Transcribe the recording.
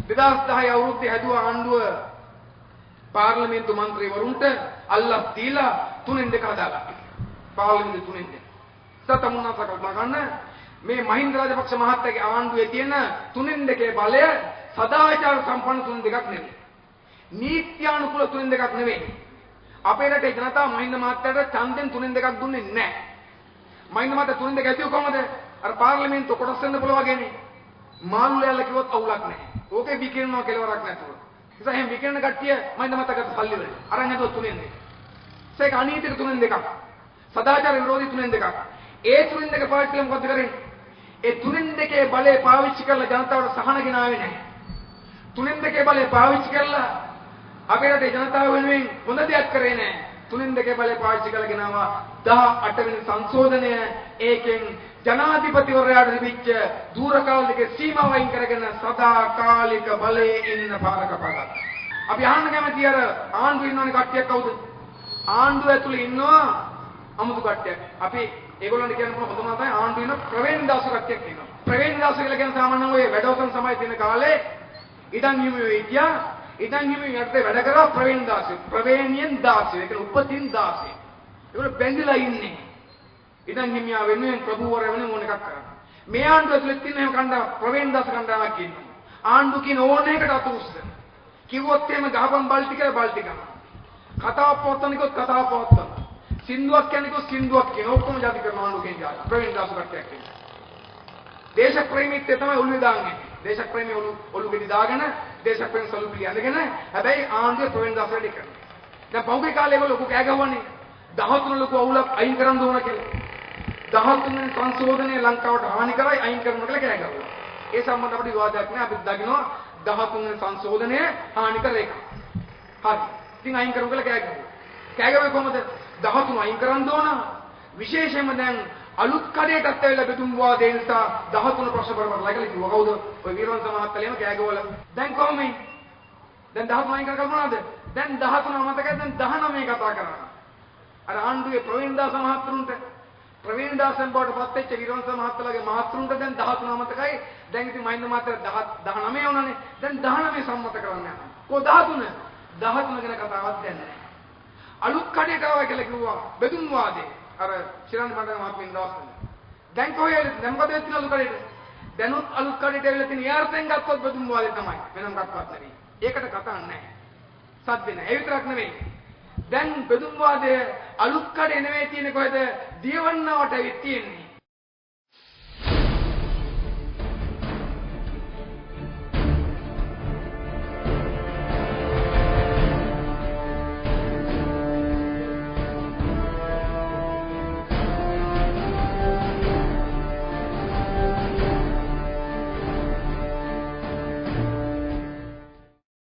2010 අවුරුද්දේ හැදුවා ආණ්ඩුව පාර්ලිමේන්තු මන්ත්‍රීවරුන්ට අල්ලස් දීලා 3න් 2 හදාගත්තා. පාර්ලිමේන්තු 3න් 2. සතමුණා කල්පනා කරන්න මේ මහින්ද රාජපක්ෂ මහත්තයාගේ ආණ්ඩුවේ තියෙන 3න් 2 බලය සදාචාර සම්පන්න 3න් 2ක් නෙවෙයි. නීත්‍යානුකූල 3න් 2ක් නෙවෙයි. අපේ රටේ ජනතාව මහින්ද මහත්තයාට ඡන්දෙන් 3න් 2ක් දුන්නේ නැහැ. මහින්ද මහත්තයා 3න් 2 ඇදුවේ කොහමද? අර පාර්ලිමේන්තුව කොටස් වෙන්න පුළුවන් වගේනේ. මාළුලයල්ලා කිව්වොත් අවුලක් නැහැ. ඕකේ විකිරණව කෙලවරක් නැතුව. නිසා එහෙනම් විකිරණ කට්ටිය මහින්ද මහත්තයාට සල්ලි වල. අරන් හදුවා 3න් 2. ඒක අනීතික 3න් 2ක්. සදාචාර විරෝධී 3න් 2ක්. ඒ 3න් 2 පාර්ලිමේන්තුව මොකද කරන්නේ? ඒ 3න් 2 බලය පාවිච්චි කරලා ජනතාවට සහන ගෙනාවේ නැහැ. 3න් 2 බලය පාවිච්චි කරලා අපේ රටේ ජනතාව වෙනුවෙන් හොඳ දෙයක් කරේ නැහැ. 3න් 2 බලය පාවිච්චි කරලා ගෙනාවා 18 වෙනි සංශෝධනය. ඒකෙන් ජනාධිපතිවරයාට ලැබිච්ච දූරකාලික සීමාව වයින් කරගෙන සදාකාලික බලයේ ඉන්න පාර කපගත්තා. අපි අහන්න කැමති අර ආණ්ඩුවේ ඉන්නවනේ කට්ටියක් කවුද? ආණ්ඩුව ඇතුලේ ඉන්නවා අමුතු කට්ටියක්. අපි ඒගොල්ලන්ට කියන්න පුළුවන් හොඳම තමයි ආණ්ඩුවේ ඉන්න ප්‍රවේණ දාසු කට්ටියක් ඉන්නවා. ප්‍රවේණ දාසු කියලා කියන සාමාන්‍යයෙන් ඔය වැඩවසම් සමය තියෙන කාලේ ඉඩම් හිමි වෙයියා ඉඩම් හිමි යටතේ වැඩ කරා ප්‍රවේණ දාසු. ප්‍රවේණියෙන් දාසු. ඒක උපතින් දාසු. ඒගොල්ලෝ බැඳිලා ඉන්නේ. ඉඩම් හිමියා වෙනුවෙන් ප්‍රභූවරය වෙනුවෙන් ඕන එකක් කරනවා. මේ ආණ්ඩුව ඇතුලේ තියෙන එහෙම කණ්ඩායම ප්‍රවේණ දාස කණ්ඩායමක් ඉන්නවා. ආණ්ඩුව කියන ඕන එකට අත උස්සන. කිව්වොත් එහෙම ගහපන් බල්ටි කියලා බල්ටි කරනවා. කතාව පවත්වන කිව්වොත් කතාව පවත්වනවා. සින්දුවක් කියන්නේ කිව්වොත් සින්දුවක් කියන ඔක්කොම જાති කරන ආණ්ඩුව කියන જાති. ප්‍රවේණ දාස කට්ටියක් ඉන්නවා. දේශප්‍රේමීත්වය තමයි ඔළුවේ දාන්නේ. දේශප්‍රේමී ඔළුවේ දාගෙන දේශප්‍රේම සලුපිලි අඳගෙන හැබැයි ආණ්ඩුවේ ප්‍රවේණ දාස වැඩි කරනවා. දැන් පහුගිය කාලේ ඒගොල්ලෝ ලොකු කෑ ගහවන්නේ 13 ලොකු අවුලක් අයින් කරන්න ඕන කියලා. 13 වෙනි සංශෝධනය ලංකාවට හානි කරයි අයින් කරනවා කියලා කෑ ගැහුවා. ඒ සම්බන්ධව අපිට විවාදයක් නෑ. අපි දකිනවා 13 වෙනි සංශෝධනය හානි කර එක. හරි. ඉතින් අයින් කරමු කියලා කෑ ගැහුවා. කෑ ගැහුවේ කොහොමද? 13 අයින් කරන්න ඕන. විශේෂයෙන්ම දැන් අලුත් කඩේටත් ඇවිල්ලා බෙදුම් වාදේ නිසා 13 ප්‍රශ්න කරවලා කියලා කිව්වා. කවුද? ඔය වීරවංශ මහත්තයාලේම කෑ ගැවලා. දැන් කොහොමද? දැන් 13 අයින් කර මොනවද? දැන් 13 මතකයි දැන් 19 කතා කරනවා. අර ආණ්ඩුවේ ප්‍රවීණ දාස මහත්තුරුන්ට ප්‍රවීණ දාසන් බවට පත් වෙච්ච විරවංශ මහත්තයාගේ මහත්තුරුන්ට දැන් 13 මතකයි. දැන් ඉතින් මහින්ද මහත්තයා 19 වුණානේ. දැන් 19 සම්මත කරන්න යනවා. කො 13? 13 ගැන කතාවක් දැන් නැහැ. අලුත් කඩේට ආවා කියලා කිව්වා බෙදුම් වාදේ. අර ශිරාණි මණ්ඩල මහත්මියන් දවස්වල. දැන් කොහේද? දැන් මොකද වෙන්නේ අලුත් කඩේට? දැනුත් අලුත් කඩේට ඇවිල්ලා තියෙන යාර්ථෙන් ගත්තොත් බෙදුම් වාදේ තමයි. වෙනම කක්වත් නෙවෙයි. ඒකට කතා නැහැ. සද්ද නැහැ. ඒ විතරක් නෙවෙයි. දැන් බෙදුම් වාදයේ අලුත් කඩේ නෙවෙයි තියෙන්නේ කොහෙද? දියවන්නවට ඇවිත් තියෙන්නේ.